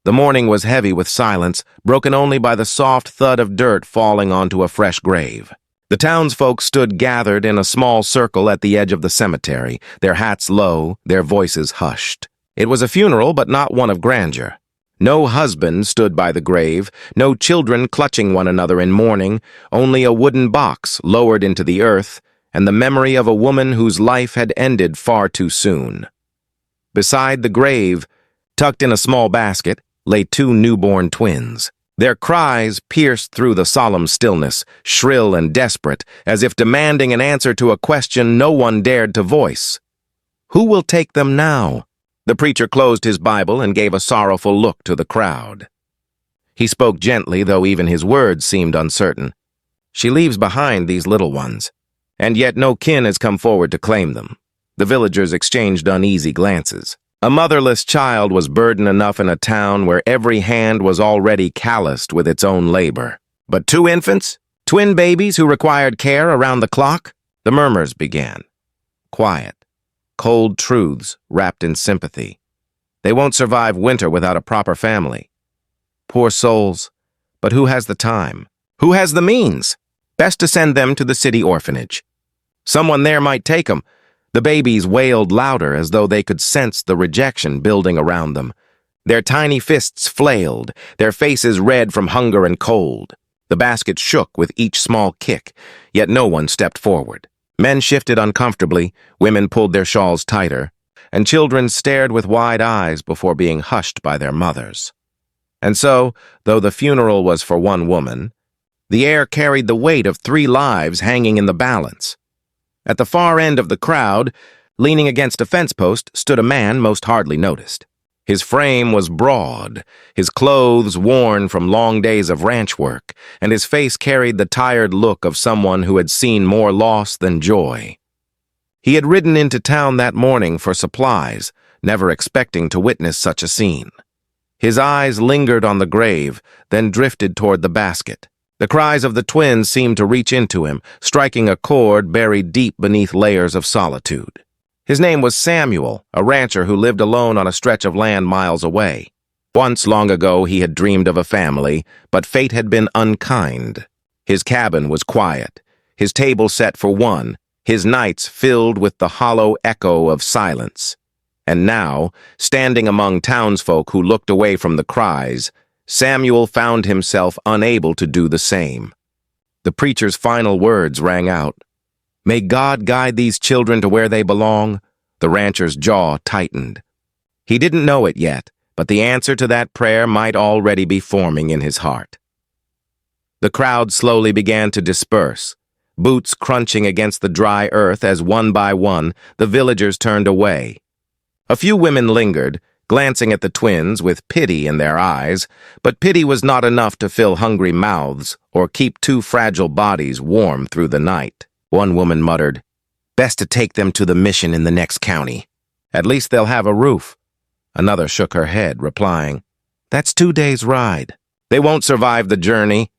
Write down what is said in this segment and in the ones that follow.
The morning was heavy with silence, broken only by the soft thud of dirt falling onto a fresh grave. The townsfolk stood gathered in a small circle at the edge of the cemetery, their hats low, their voices hushed. It was a funeral, but not one of grandeur. No husband stood by the grave, no children clutching one another in mourning, only a wooden box lowered into the earth, and the memory of a woman whose life had ended far too soon. Beside the grave, tucked in a small basket, lay two newborn twins. Their cries pierced through the solemn stillness, shrill and desperate, as if demanding an answer to a question no one dared to voice. Who will take them now? The preacher closed his Bible and gave a sorrowful look to the crowd. He spoke gently, though even his words seemed uncertain. She leaves behind these little ones, and yet no kin has come forward to claim them. The villagers exchanged uneasy glances. A motherless child was burden enough in a town where every hand was already calloused with its own labor. But two infants? Twin babies who required care around the clock? The murmurs began. Quiet. Cold truths wrapped in sympathy. They won't survive winter without a proper family. Poor souls. But who has the time? Who has the means? Best to send them to the city orphanage. Someone there might take them. The babies wailed louder as though they could sense the rejection building around them. Their tiny fists flailed, their faces red from hunger and cold. The basket shook with each small kick, yet no one stepped forward. Men shifted uncomfortably, women pulled their shawls tighter, and children stared with wide eyes before being hushed by their mothers. And so, though the funeral was for one woman, the air carried the weight of 3 lives hanging in the balance. At the far end of the crowd, leaning against a fence post, stood a man most hardly noticed. His frame was broad, his clothes worn from long days of ranch work, and his face carried the tired look of someone who had seen more loss than joy. He had ridden into town that morning for supplies, never expecting to witness such a scene. His eyes lingered on the grave, then drifted toward the basket. The cries of the twins seemed to reach into him, striking a chord buried deep beneath layers of solitude. His name was Samuel, a rancher who lived alone on a stretch of land miles away. Once, long ago, he had dreamed of a family, but fate had been unkind. His cabin was quiet, his table set for one, his nights filled with the hollow echo of silence. And now, standing among townsfolk who looked away from the cries, Samuel found himself unable to do the same. The preacher's final words rang out. May God guide these children to where they belong. The rancher's jaw tightened. He didn't know it yet, but the answer to that prayer might already be forming in his heart. The crowd slowly began to disperse, boots crunching against the dry earth as one by one the villagers turned away. A few women lingered, glancing at the twins with pity in their eyes, but pity was not enough to fill hungry mouths or keep 2 fragile bodies warm through the night. One woman muttered, "Best to take them to the mission in the next county. At least they'll have a roof." Another shook her head, replying, "That's 2 days' ride. They won't survive the journey."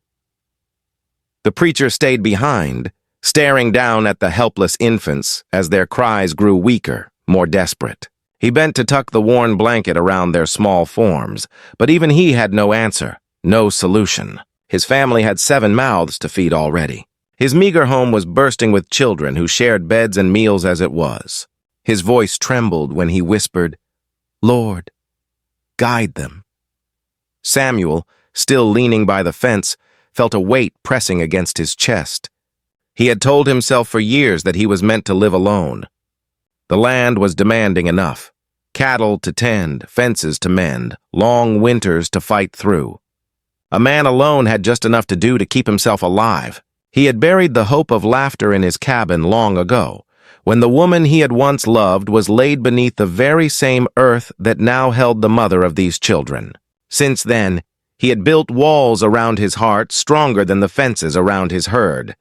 The preacher stayed behind, staring down at the helpless infants as their cries grew weaker, more desperate. He bent to tuck the worn blanket around their small forms, but even he had no answer, no solution. His family had 7 mouths to feed already. His meager home was bursting with children who shared beds and meals as it was. His voice trembled when he whispered, "Lord, guide them." Samuel, still leaning by the fence, felt a weight pressing against his chest. He had told himself for years that he was meant to live alone. The land was demanding enough. Cattle to tend, fences to mend, long winters to fight through. A man alone had just enough to do to keep himself alive. He had buried the hope of laughter in his cabin long ago, when the woman he had once loved was laid beneath the very same earth that now held the mother of these children. Since then, he had built walls around his heart stronger than the fences around his herd.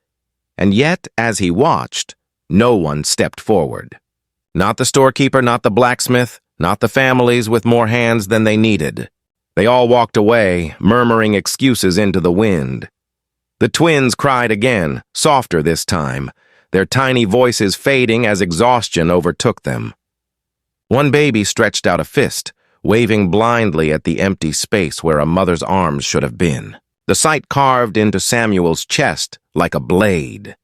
And yet, as he watched, no one stepped forward. Not the storekeeper, not the blacksmith, not the families with more hands than they needed. They all walked away, murmuring excuses into the wind. The twins cried again, softer this time, their tiny voices fading as exhaustion overtook them. One baby stretched out a fist, waving blindly at the empty space where a mother's arms should have been. The sight carved into Samuel's chest like a blade.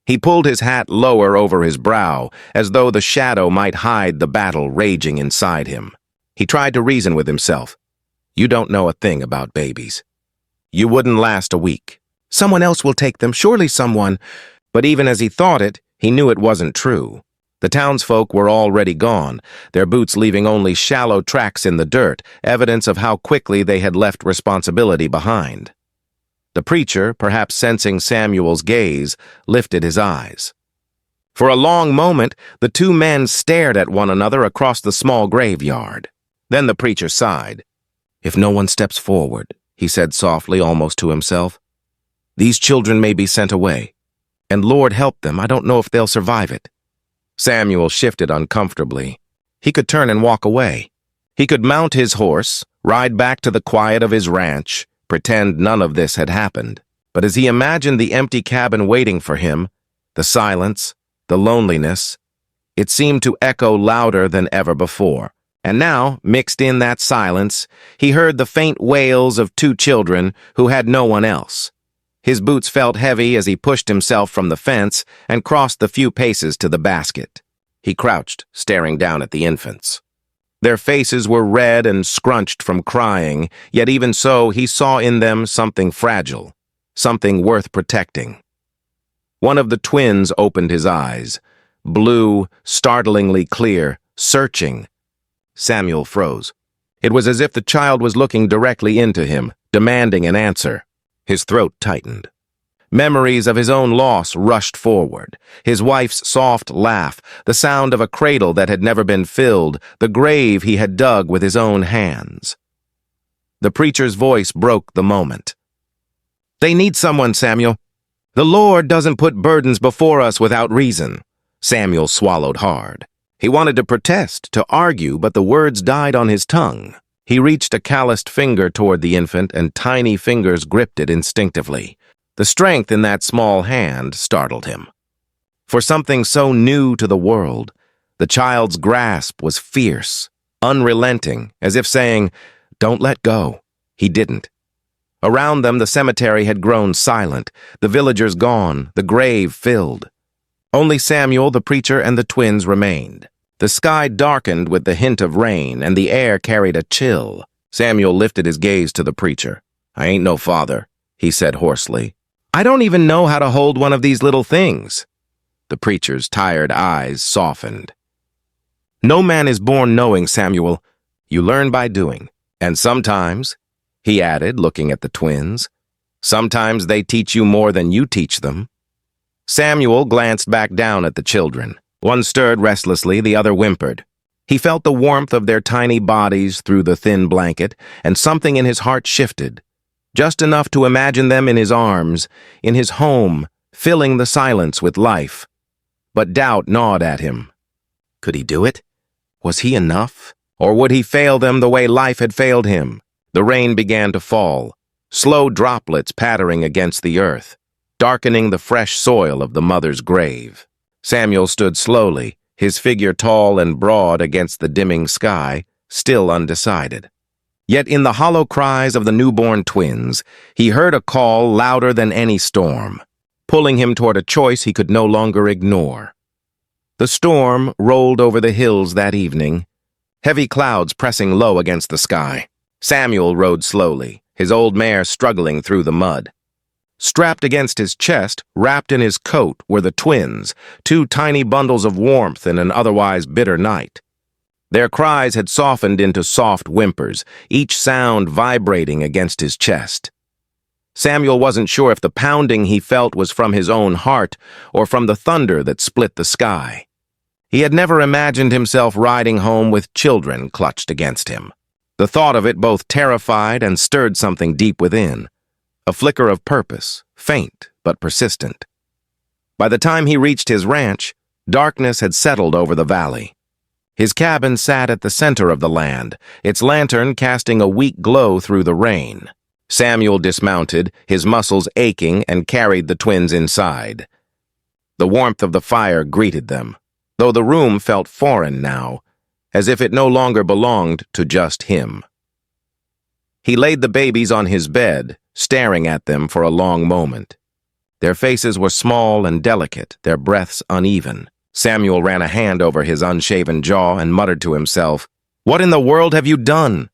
He pulled his hat lower over his brow, as though the shadow might hide the battle raging inside him. He tried to reason with himself. You don't know a thing about babies. You wouldn't last a week. Someone else will take them, surely someone. But even as he thought it, he knew it wasn't true. The townsfolk were already gone, their boots leaving only shallow tracks in the dirt, evidence of how quickly they had left responsibility behind. The preacher, perhaps sensing Samuel's gaze, lifted his eyes. For a long moment, the two men stared at one another across the small graveyard. Then the preacher sighed. If no one steps forward, he said softly, almost to himself, these children may be sent away. And Lord help them, I don't know if they'll survive it. Samuel shifted uncomfortably. He could turn and walk away. He could mount his horse, ride back to the quiet of his ranch, pretend none of this had happened. But as he imagined the empty cabin waiting for him, the silence, the loneliness, it seemed to echo louder than ever before. And now, mixed in that silence, he heard the faint wails of two children who had no one else. His boots felt heavy as he pushed himself from the fence and crossed the few paces to the basket. He crouched, staring down at the infants. Their faces were red and scrunched from crying, yet even so he saw in them something fragile, something worth protecting. One of the twins opened his eyes, blue, startlingly clear, searching. Samuel froze. It was as if the child was looking directly into him, demanding an answer. His throat tightened. Memories of his own loss rushed forward. His wife's soft laugh, the sound of a cradle that had never been filled, the grave he had dug with his own hands. The preacher's voice broke the moment. They need someone, Samuel. The Lord doesn't put burdens before us without reason. Samuel swallowed hard. He wanted to protest, to argue, but the words died on his tongue. He reached a calloused finger toward the infant, and tiny fingers gripped it instinctively. The strength in that small hand startled him. For something so new to the world, the child's grasp was fierce, unrelenting, as if saying, "Don't let go." He didn't. Around them, the cemetery had grown silent, the villagers gone, the grave filled. Only Samuel, the preacher, and the twins remained. The sky darkened with the hint of rain, and the air carried a chill. Samuel lifted his gaze to the preacher. "I ain't no father," he said hoarsely. "I don't even know how to hold one of these little things." The preacher's tired eyes softened. "No man is born knowing, Samuel. You learn by doing. And sometimes," he added, looking at the twins, "sometimes they teach you more than you teach them." Samuel glanced back down at the children. One stirred restlessly, the other whimpered. He felt the warmth of their tiny bodies through the thin blanket, and something in his heart shifted. Just enough to imagine them in his arms, in his home, filling the silence with life. But doubt gnawed at him. Could he do it? Was he enough? Or would he fail them the way life had failed him? The rain began to fall, slow droplets pattering against the earth, darkening the fresh soil of the mother's grave. Samuel stood slowly, his figure tall and broad against the dimming sky, still undecided. Yet in the hollow cries of the newborn twins, he heard a call louder than any storm, pulling him toward a choice he could no longer ignore. The storm rolled over the hills that evening, heavy clouds pressing low against the sky. Samuel rode slowly, his old mare struggling through the mud. Strapped against his chest, wrapped in his coat, were the twins, two tiny bundles of warmth in an otherwise bitter night. Their cries had softened into soft whimpers, each sound vibrating against his chest. Samuel wasn't sure if the pounding he felt was from his own heart or from the thunder that split the sky. He had never imagined himself riding home with children clutched against him. The thought of it both terrified and stirred something deep within. A flicker of purpose, faint but persistent. By the time he reached his ranch, darkness had settled over the valley. His cabin sat at the center of the land, its lantern casting a weak glow through the rain. Samuel dismounted, his muscles aching, and carried the twins inside. The warmth of the fire greeted them. Though the room felt foreign now, as if it no longer belonged to just him. He laid the babies on his bed, staring at them for a long moment. Their faces were small and delicate, their breaths uneven. Samuel ran a hand over his unshaven jaw and muttered to himself, "What in the world have you done?"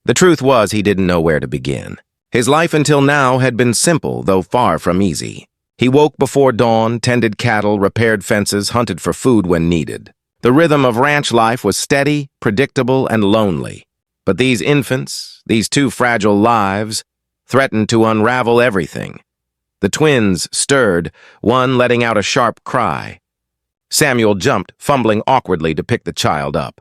The truth was he didn't know where to begin. His life until now had been simple, though far from easy. He woke before dawn, tended cattle, repaired fences, hunted for food when needed. The rhythm of ranch life was steady, predictable, and lonely. But these infants, these two fragile lives, threatened to unravel everything. The twins stirred, one letting out a sharp cry. Samuel jumped, fumbling awkwardly to pick the child up.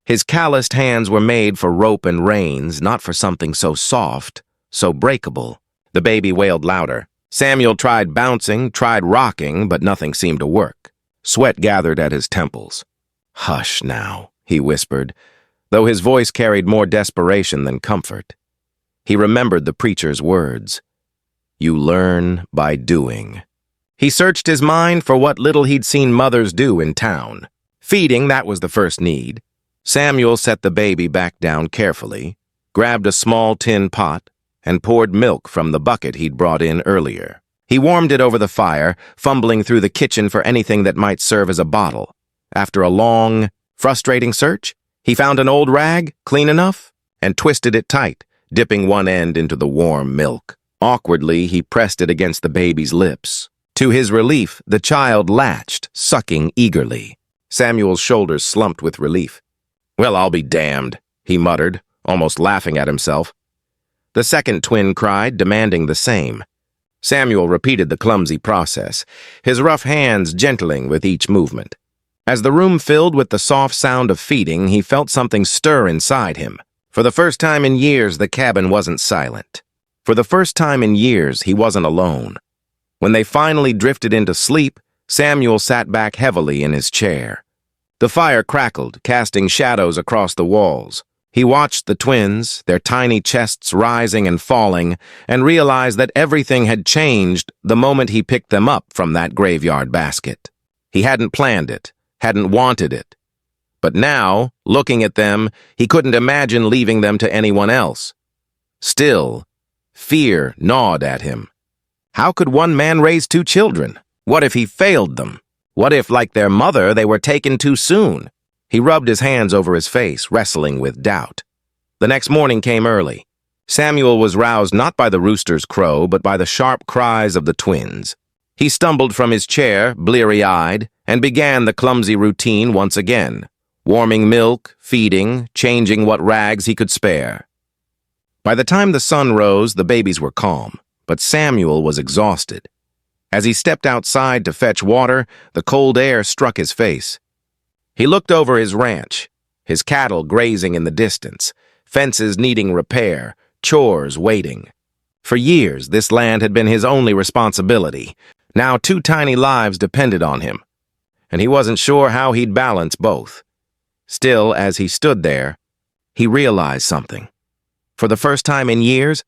His calloused hands were made for rope and reins, not for something so soft, so breakable. The baby wailed louder. Samuel tried bouncing, tried rocking, but nothing seemed to work. Sweat gathered at his temples. "Hush now," he whispered, though his voice carried more desperation than comfort. He remembered the preacher's words. "You learn by doing." He searched his mind for what little he'd seen mothers do in town. Feeding, that was the first need. Samuel set the baby back down carefully, grabbed a small tin pot, and poured milk from the bucket he'd brought in earlier. He warmed it over the fire, fumbling through the kitchen for anything that might serve as a bottle. After a long, frustrating search, he found an old rag, clean enough, and twisted it tight, dipping one end into the warm milk. Awkwardly, he pressed it against the baby's lips. To his relief, the child latched, sucking eagerly. Samuel's shoulders slumped with relief. "Well, I'll be damned," he muttered, almost laughing at himself. The second twin cried, demanding the same. Samuel repeated the clumsy process, his rough hands gentling with each movement. As the room filled with the soft sound of feeding, he felt something stir inside him. For the first time in years, the cabin wasn't silent. For the first time in years, he wasn't alone. When they finally drifted into sleep, Samuel sat back heavily in his chair. The fire crackled, casting shadows across the walls. He watched the twins, their tiny chests rising and falling, and realized that everything had changed the moment he picked them up from that graveyard basket. He hadn't planned it, hadn't wanted it. But now, looking at them, he couldn't imagine leaving them to anyone else. Still, fear gnawed at him. How could one man raise two children? What if he failed them? What if, like their mother, they were taken too soon? He rubbed his hands over his face, wrestling with doubt. The next morning came early. Samuel was roused not by the rooster's crow, but by the sharp cries of the twins. He stumbled from his chair, bleary-eyed, and began the clumsy routine once again, warming milk, feeding, changing what rags he could spare. By the time the sun rose, the babies were calm, but Samuel was exhausted. As he stepped outside to fetch water, the cold air struck his face. He looked over his ranch, his cattle grazing in the distance, fences needing repair, chores waiting. For years, this land had been his only responsibility. Now 2 tiny lives depended on him, and he wasn't sure how he'd balance both. Still, as he stood there, he realized something. For the first time in years,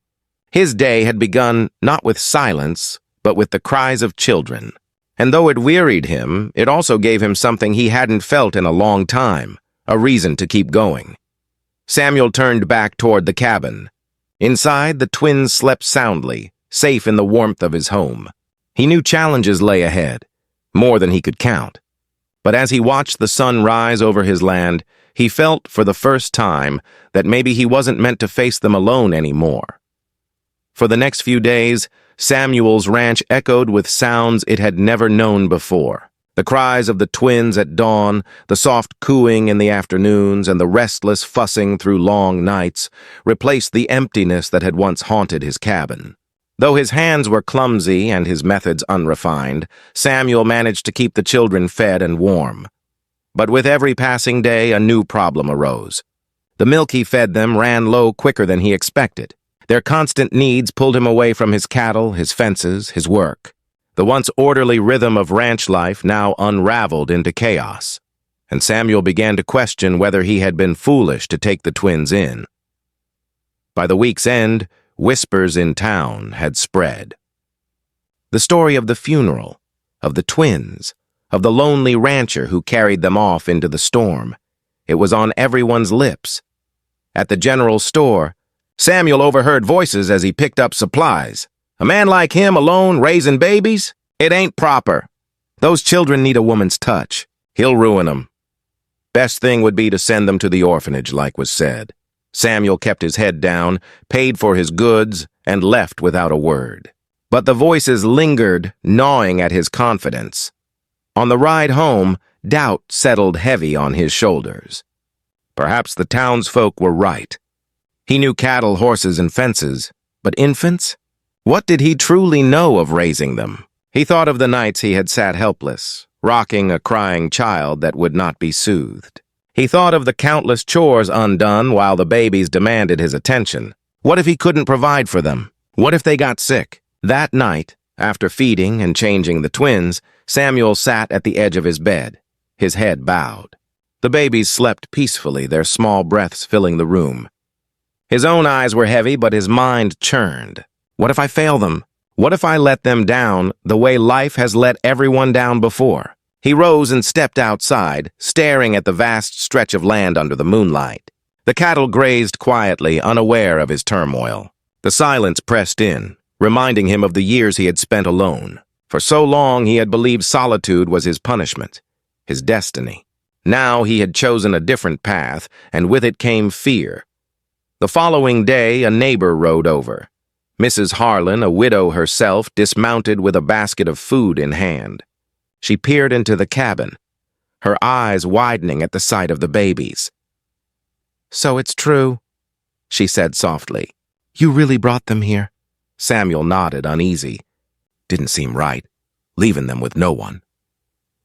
his day had begun not with silence, but with the cries of children. And though it wearied him, it also gave him something he hadn't felt in a long time, a reason to keep going. Samuel turned back toward the cabin. Inside, the twins slept soundly, safe in the warmth of his home. He knew challenges lay ahead, more than he could count. But as he watched the sun rise over his land, he felt for the first time that maybe he wasn't meant to face them alone anymore. For the next few days, Samuel's ranch echoed with sounds it had never known before. The cries of the twins at dawn, the soft cooing in the afternoons, and the restless fussing through long nights replaced the emptiness that had once haunted his cabin. Though his hands were clumsy and his methods unrefined, Samuel managed to keep the children fed and warm. But with every passing day, a new problem arose. The milk he fed them ran low quicker than he expected. Their constant needs pulled him away from his cattle, his fences, his work. The once orderly rhythm of ranch life now unraveled into chaos, and Samuel began to question whether he had been foolish to take the twins in. By the week's end, whispers in town had spread. The story of the funeral, of the twins, of the lonely rancher who carried them off into the storm. It was on everyone's lips. At the general store, Samuel overheard voices as he picked up supplies. A man like him alone raising babies? It ain't proper. Those children need a woman's touch. He'll ruin them. Best thing would be to send them to the orphanage, like was said. Samuel kept his head down, paid for his goods, and left without a word. But the voices lingered, gnawing at his confidence. On the ride home, doubt settled heavy on his shoulders. Perhaps the townsfolk were right. He knew cattle, horses, and fences, but infants? What did he truly know of raising them? He thought of the nights he had sat helpless, rocking a crying child that would not be soothed. He thought of the countless chores undone while the babies demanded his attention. What if he couldn't provide for them? What if they got sick? That night, after feeding and changing the twins, Samuel sat at the edge of his bed, his head bowed. The babies slept peacefully, their small breaths filling the room. His own eyes were heavy, but his mind churned. What if I fail them? What if I let them down the way life has let everyone down before? He rose and stepped outside, staring at the vast stretch of land under the moonlight. The cattle grazed quietly, unaware of his turmoil. The silence pressed in, reminding him of the years he had spent alone. For so long he had believed solitude was his punishment, his destiny. Now he had chosen a different path, and with it came fear. The following day, a neighbor rode over. Mrs. Harlan, a widow herself, dismounted with a basket of food in hand. She peered into the cabin, her eyes widening at the sight of the babies. "So it's true," she said softly. "You really brought them here?" Samuel nodded, uneasy. Didn't seem right, leaving them with no one.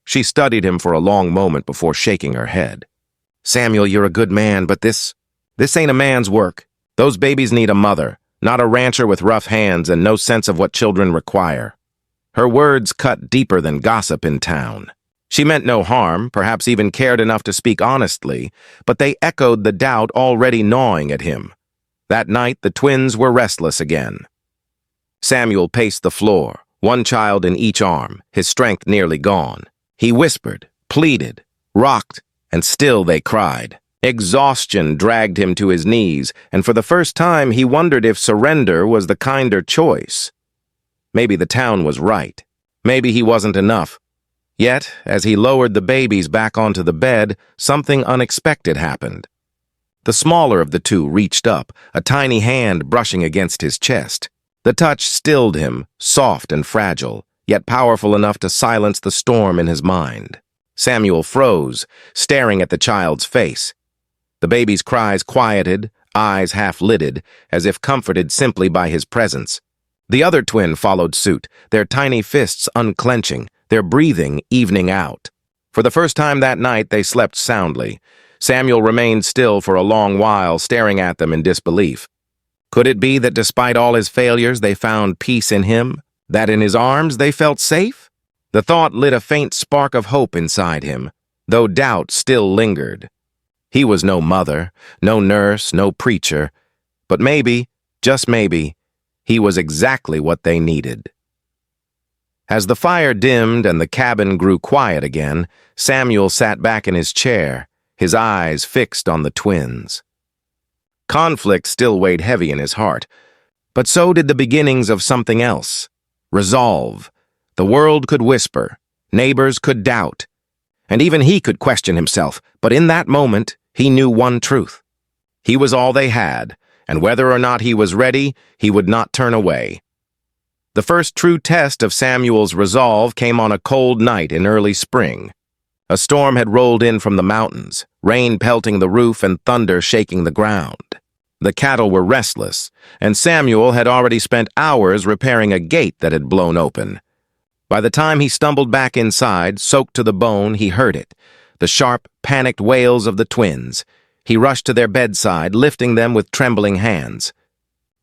She studied him for a long moment before shaking her head. "Samuel, you're a good man, but this ain't a man's work. Those babies need a mother, not a rancher with rough hands and no sense of what children require." Her words cut deeper than gossip in town. She meant no harm, perhaps even cared enough to speak honestly, but they echoed the doubt already gnawing at him. That night, the twins were restless again. Samuel paced the floor, one child in each arm, his strength nearly gone. He whispered, pleaded, rocked, and still they cried. Exhaustion dragged him to his knees, and for the first time he wondered if surrender was the kinder choice. Maybe the town was right. Maybe he wasn't enough. Yet, as he lowered the babies back onto the bed, something unexpected happened. The smaller of the two reached up, a tiny hand brushing against his chest. The touch stilled him, soft and fragile, yet powerful enough to silence the storm in his mind. Samuel froze, staring at the child's face. The baby's cries quieted, eyes half-lidded, as if comforted simply by his presence. The other twin followed suit, their tiny fists unclenching, their breathing evening out. For the first time that night, they slept soundly. Samuel remained still for a long while, staring at them in disbelief. Could it be that despite all his failures, they found peace in him? That in his arms they felt safe? The thought lit a faint spark of hope inside him, though doubt still lingered. He was no mother, no nurse, no preacher, but maybe, just maybe, he was exactly what they needed. As the fire dimmed and the cabin grew quiet again, Samuel sat back in his chair, his eyes fixed on the twins. Conflict still weighed heavy in his heart, but so did the beginnings of something else. Resolve. The world could whisper, neighbors could doubt, and even he could question himself, but in that moment, he knew one truth. He was all they had, and whether or not he was ready, he would not turn away. The first true test of Samuel's resolve came on a cold night in early spring. A storm had rolled in from the mountains, rain pelting the roof and thunder shaking the ground. The cattle were restless, and Samuel had already spent hours repairing a gate that had blown open. By the time he stumbled back inside, soaked to the bone, he heard it, the sharp, panicked wails of the twins. He rushed to their bedside, lifting them with trembling hands.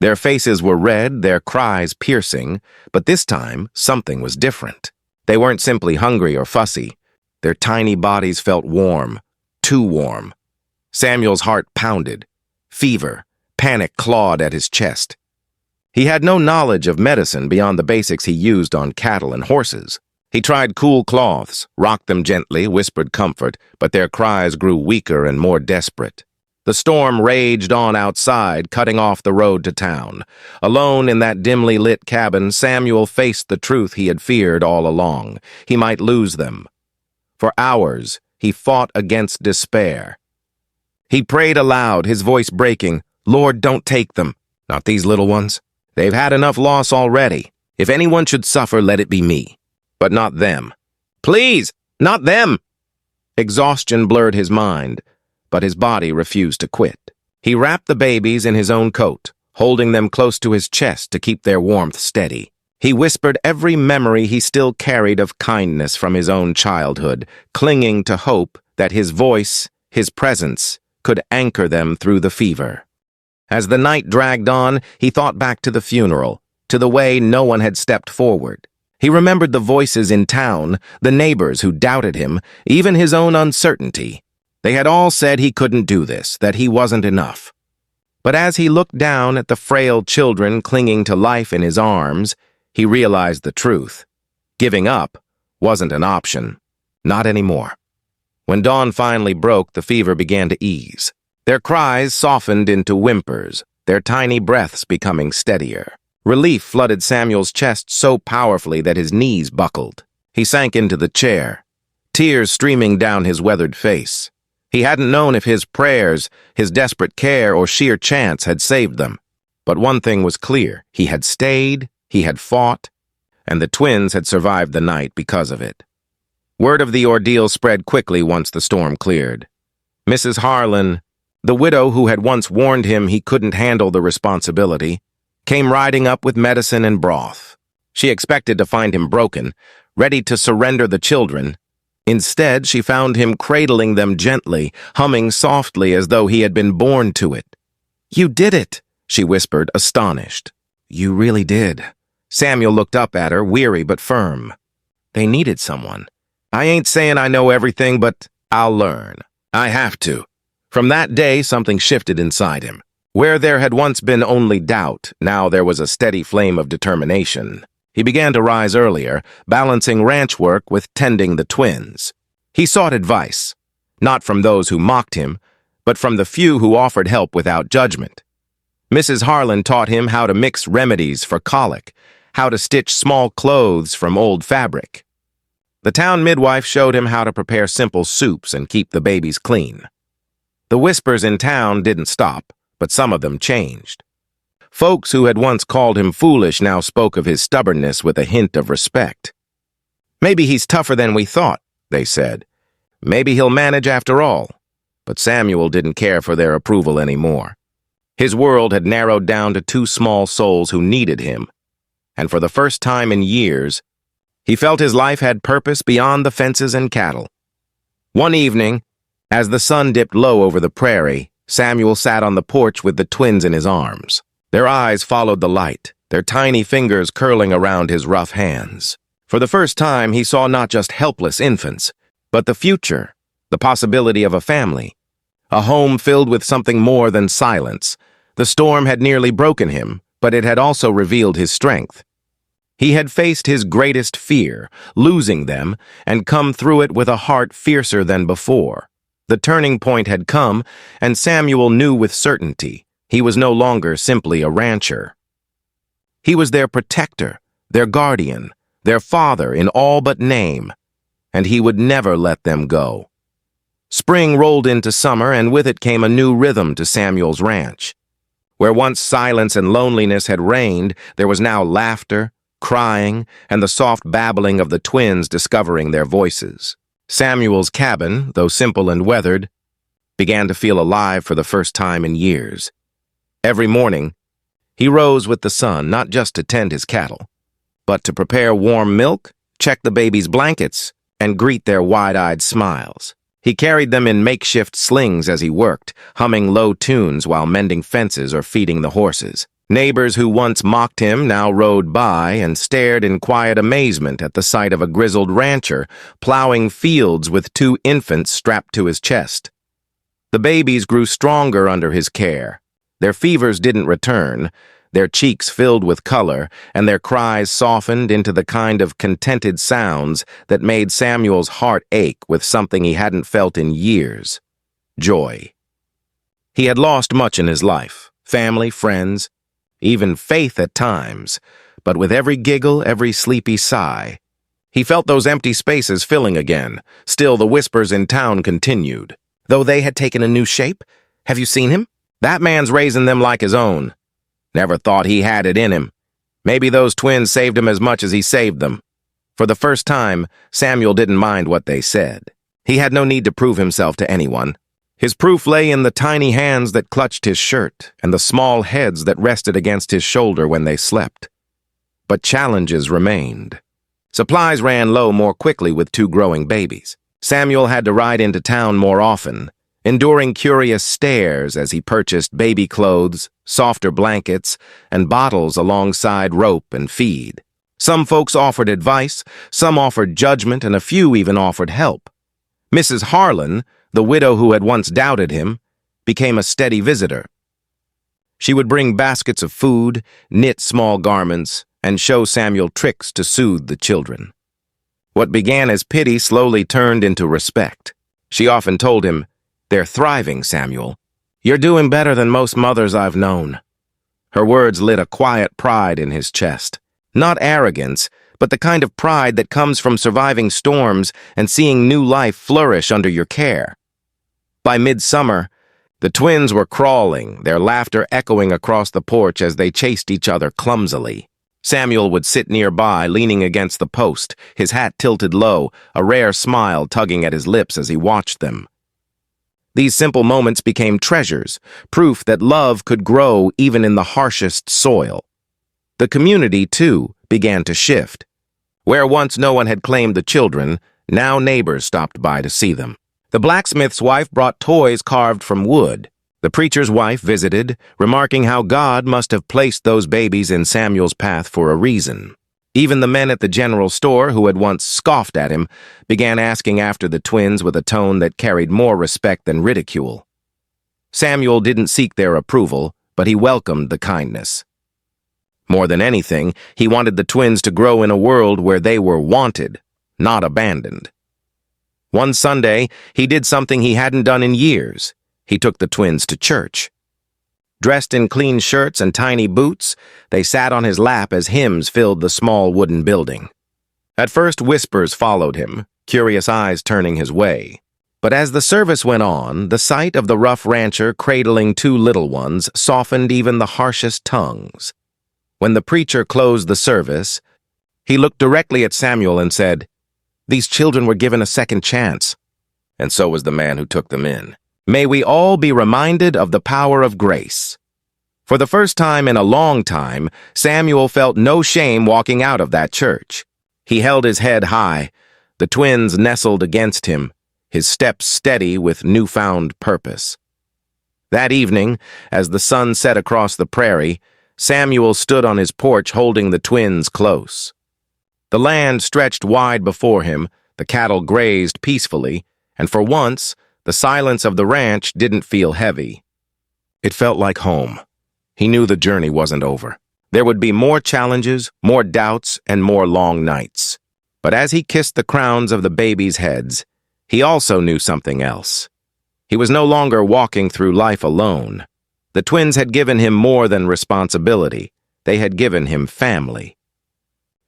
Their faces were red, their cries piercing, but this time something was different. They weren't simply hungry or fussy. Their tiny bodies felt warm, too warm. Samuel's heart pounded. Fever, panic clawed at his chest. He had no knowledge of medicine beyond the basics he used on cattle and horses. He tried cool cloths, rocked them gently, whispered comfort, but their cries grew weaker and more desperate. The storm raged on outside, cutting off the road to town. Alone in that dimly lit cabin, Samuel faced the truth he had feared all along. He might lose them. For hours, he fought against despair. He prayed aloud, his voice breaking, "Lord, don't take them. Not these little ones. They've had enough loss already. If anyone should suffer, let it be me. But not them. Please, not them!" Exhaustion blurred his mind, but his body refused to quit. He wrapped the babies in his own coat, holding them close to his chest to keep their warmth steady. He whispered every memory he still carried of kindness from his own childhood, clinging to hope that his voice, his presence, could anchor them through the fever. As the night dragged on, he thought back to the funeral, to the way no one had stepped forward. He remembered the voices in town, the neighbors who doubted him, even his own uncertainty. They had all said he couldn't do this, that he wasn't enough. But as he looked down at the frail children clinging to life in his arms, he realized the truth. Giving up wasn't an option. Not anymore. When dawn finally broke, the fever began to ease. Their cries softened into whimpers, their tiny breaths becoming steadier. Relief flooded Samuel's chest so powerfully that his knees buckled. He sank into the chair, tears streaming down his weathered face. He hadn't known if his prayers, his desperate care, or sheer chance had saved them. But one thing was clear. He had stayed, he had fought, and the twins had survived the night because of it. Word of the ordeal spread quickly once the storm cleared. Mrs. Harlan, the widow who had once warned him he couldn't handle the responsibility, came riding up with medicine and broth. She expected to find him broken, ready to surrender the children. Instead, she found him cradling them gently, humming softly as though he had been born to it. "You did it," she whispered, astonished. "You really did." Samuel looked up at her, weary but firm. They needed someone. "I ain't saying I know everything, but I'll learn. I have to." From that day, something shifted inside him. Where there had once been only doubt, now there was a steady flame of determination. He began to rise earlier, balancing ranch work with tending the twins. He sought advice, not from those who mocked him, but from the few who offered help without judgment. Mrs. Harlan taught him how to mix remedies for colic, how to stitch small clothes from old fabric. The town midwife showed him how to prepare simple soups and keep the babies clean. The whispers in town didn't stop, but some of them changed. Folks who had once called him foolish now spoke of his stubbornness with a hint of respect. "Maybe he's tougher than we thought," they said. "Maybe he'll manage after all." But Samuel didn't care for their approval anymore. His world had narrowed down to two small souls who needed him, and for the first time in years, he felt his life had purpose beyond the fences and cattle. One evening, as the sun dipped low over the prairie, Samuel sat on the porch with the twins in his arms. Their eyes followed the light, their tiny fingers curling around his rough hands. For the first time, he saw not just helpless infants, but the future, the possibility of a family, a home filled with something more than silence. The storm had nearly broken him, but it had also revealed his strength. He had faced his greatest fear, losing them, and come through it with a heart fiercer than before. The turning point had come, and Samuel knew with certainty he was no longer simply a rancher. He was their protector, their guardian, their father in all but name, and he would never let them go. Spring rolled into summer, and with it came a new rhythm to Samuel's ranch. Where once silence and loneliness had reigned, there was now laughter, crying, and the soft babbling of the twins discovering their voices. Samuel's cabin, though simple and weathered, began to feel alive for the first time in years. Every morning, he rose with the sun, not just to tend his cattle, but to prepare warm milk, check the babies' blankets, and greet their wide-eyed smiles. He carried them in makeshift slings as he worked, humming low tunes while mending fences or feeding the horses. Neighbors who once mocked him now rode by and stared in quiet amazement at the sight of a grizzled rancher plowing fields with two infants strapped to his chest. The babies grew stronger under his care. Their fevers didn't return. their cheeks filled with color, and their cries softened into the kind of contented sounds that made Samuel's heart ache with something he hadn't felt in years: joy. He had lost much in his life: family, friends, even faith at times, but with every giggle, every sleepy sigh, he felt those empty spaces filling again. Still, the whispers in town continued. Though they had taken a new shape? Have you seen him? That man's raising them like his own. Never thought he had it in him. Maybe those twins saved him as much as he saved them. For the first time, Samuel didn't mind what they said. He had no need to prove himself to anyone. His proof lay in the tiny hands that clutched his shirt and the small heads that rested against his shoulder when they slept. But challenges remained. Supplies ran low more quickly with 2 growing babies. Samuel had to ride into town more often, enduring curious stares as he purchased baby clothes, softer blankets, and bottles alongside rope and feed. Some folks offered advice, some offered judgment, and a few even offered help. Mrs. Harlan, the widow who had once doubted him, became a steady visitor. She would bring baskets of food, knit small garments, and show Samuel tricks to soothe the children. What began as pity slowly turned into respect. She often told him, "They're thriving, Samuel. You're doing better than most mothers I've known." Her words lit a quiet pride in his chest. Not arrogance, but the kind of pride that comes from surviving storms and seeing new life flourish under your care. By midsummer, the twins were crawling, their laughter echoing across the porch as they chased each other clumsily. Samuel would sit nearby, leaning against the post, his hat tilted low, a rare smile tugging at his lips as he watched them. These simple moments became treasures, proof that love could grow even in the harshest soil. The community, too, began to shift. Where once no one had claimed the children, now neighbors stopped by to see them. The blacksmith's wife brought toys carved from wood. The preacher's wife visited, remarking how God must have placed those babies in Samuel's path for a reason. Even the men at the general store, who had once scoffed at him, began asking after the twins with a tone that carried more respect than ridicule. Samuel didn't seek their approval, but he welcomed the kindness. More than anything, he wanted the twins to grow in a world where they were wanted, not abandoned. One Sunday, he did something he hadn't done in years. He took the twins to church. Dressed in clean shirts and tiny boots, they sat on his lap as hymns filled the small wooden building. At first, whispers followed him, curious eyes turning his way. But as the service went on, the sight of the rough rancher cradling 2 little ones softened even the harshest tongues. When the preacher closed the service, he looked directly at Samuel and said, "These children were given a second chance." And so was the man who took them in. May we all be reminded of the power of grace. For the first time in a long time, Samuel felt no shame walking out of that church. He held his head high, the twins nestled against him, his steps steady with newfound purpose. That evening, as the sun set across the prairie, Samuel stood on his porch holding the twins close. The land stretched wide before him, the cattle grazed peacefully, and for once, the silence of the ranch didn't feel heavy. It felt like home. He knew the journey wasn't over. There would be more challenges, more doubts, and more long nights. But as he kissed the crowns of the babies' heads, he also knew something else. He was no longer walking through life alone. The twins had given him more than responsibility. They had given him family.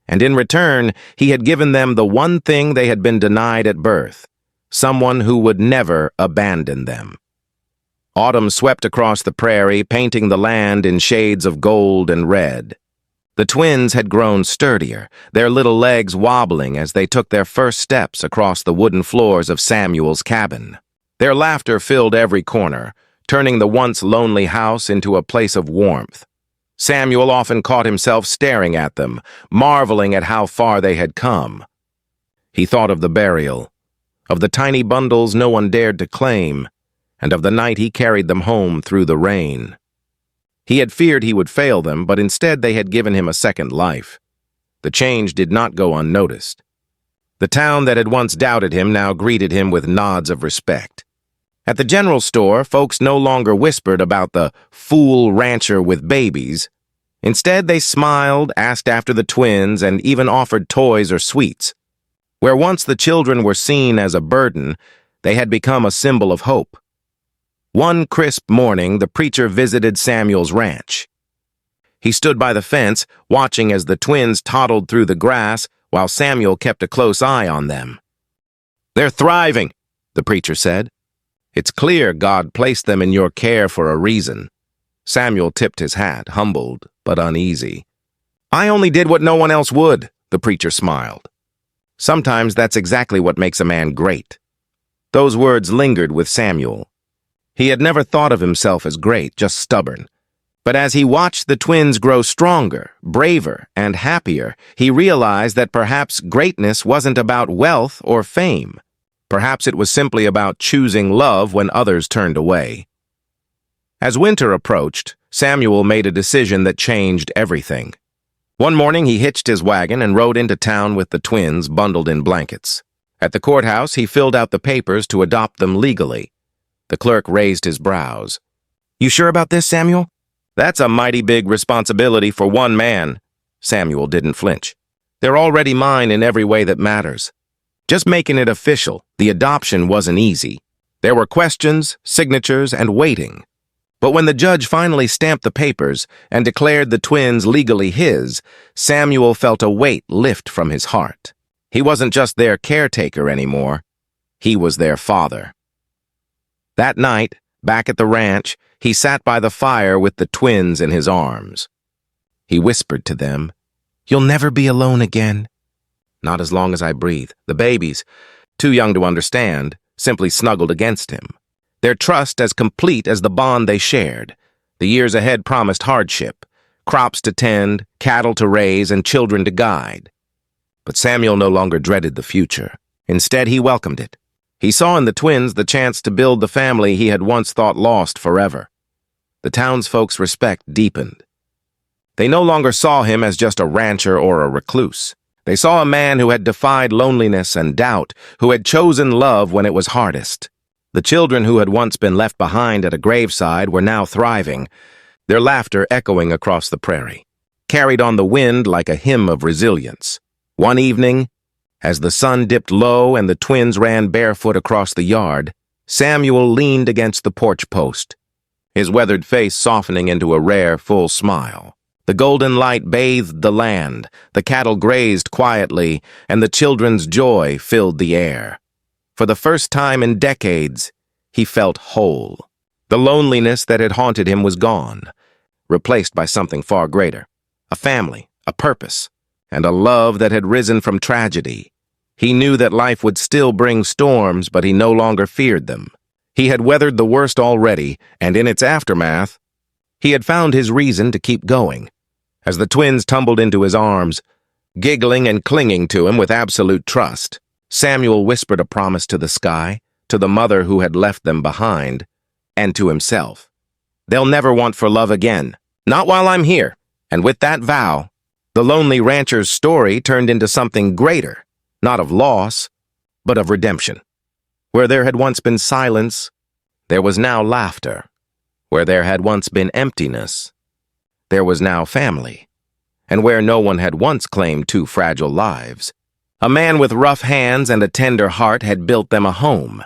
And in return, he had given them the one thing they had been denied at birth: someone who would never abandon them. Autumn swept across the prairie, painting the land in shades of gold and red. The twins had grown sturdier, their little legs wobbling as they took their first steps across the wooden floors of Samuel's cabin. Their laughter filled every corner, turning the once lonely house into a place of warmth. Samuel often caught himself staring at them, marveling at how far they had come. He thought of the burial, of the tiny bundles no one dared to claim, and of the night he carried them home through the rain. He had feared he would fail them, but instead they had given him a second life. The change did not go unnoticed. The town that had once doubted him now greeted him with nods of respect. At the general store, folks no longer whispered about the fool rancher with babies. Instead, they smiled, asked after the twins, and even offered toys or sweets. Where once the children were seen as a burden, they had become a symbol of hope. One crisp morning, the preacher visited Samuel's ranch. He stood by the fence, watching as the twins toddled through the grass while Samuel kept a close eye on them. "They're thriving," the preacher said. "It's clear God placed them in your care for a reason." Samuel tipped his hat, humbled but uneasy. "I only did what no one else would," the preacher smiled. Sometimes that's exactly what makes a man great. Those words lingered with Samuel. He had never thought of himself as great, just stubborn. But as he watched the twins grow stronger, braver, and happier, he realized that perhaps greatness wasn't about wealth or fame. Perhaps it was simply about choosing love when others turned away. As winter approached, Samuel made a decision that changed everything. One morning, he hitched his wagon and rode into town with the twins bundled in blankets. At the courthouse, he filled out the papers to adopt them legally. The clerk raised his brows. "You sure about this, Samuel?" "That's a mighty big responsibility for one man." Samuel didn't flinch. "They're already mine in every way that matters." Just making it official, the adoption wasn't easy. There were questions, signatures, and waiting. But when the judge finally stamped the papers and declared the twins legally his, Samuel felt a weight lift from his heart. He wasn't just their caretaker anymore. He was their father. That night, back at the ranch, he sat by the fire with the twins in his arms. He whispered to them, "You'll never be alone again." "Not as long as I breathe." The babies, too young to understand, simply snuggled against him. Their trust as complete as the bond they shared. The years ahead promised hardship, crops to tend, cattle to raise, and children to guide. But Samuel no longer dreaded the future. Instead, he welcomed it. He saw in the twins the chance to build the family he had once thought lost forever. The townsfolk's respect deepened. They no longer saw him as just a rancher or a recluse. They saw a man who had defied loneliness and doubt, who had chosen love when it was hardest. The children who had once been left behind at a graveside were now thriving, their laughter echoing across the prairie, carried on the wind like a hymn of resilience. One evening, as the sun dipped low and the twins ran barefoot across the yard, Samuel leaned against the porch post, his weathered face softening into a rare, full smile. The golden light bathed the land, the cattle grazed quietly, and the children's joy filled the air. For the first time in decades, he felt whole. The loneliness that had haunted him was gone, replaced by something far greater. A family, a purpose, and a love that had risen from tragedy. He knew that life would still bring storms, but he no longer feared them. He had weathered the worst already, and in its aftermath, he had found his reason to keep going. As the twins tumbled into his arms, giggling and clinging to him with absolute trust, Samuel whispered a promise to the sky, to the mother who had left them behind, and to himself. They'll never want for love again, not while I'm here. And with that vow, the lonely rancher's story turned into something greater, not of loss, but of redemption. Where there had once been silence, there was now laughter. Where there had once been emptiness, there was now family. And where no one had once claimed two fragile lives, a man with rough hands and a tender heart had built them a home.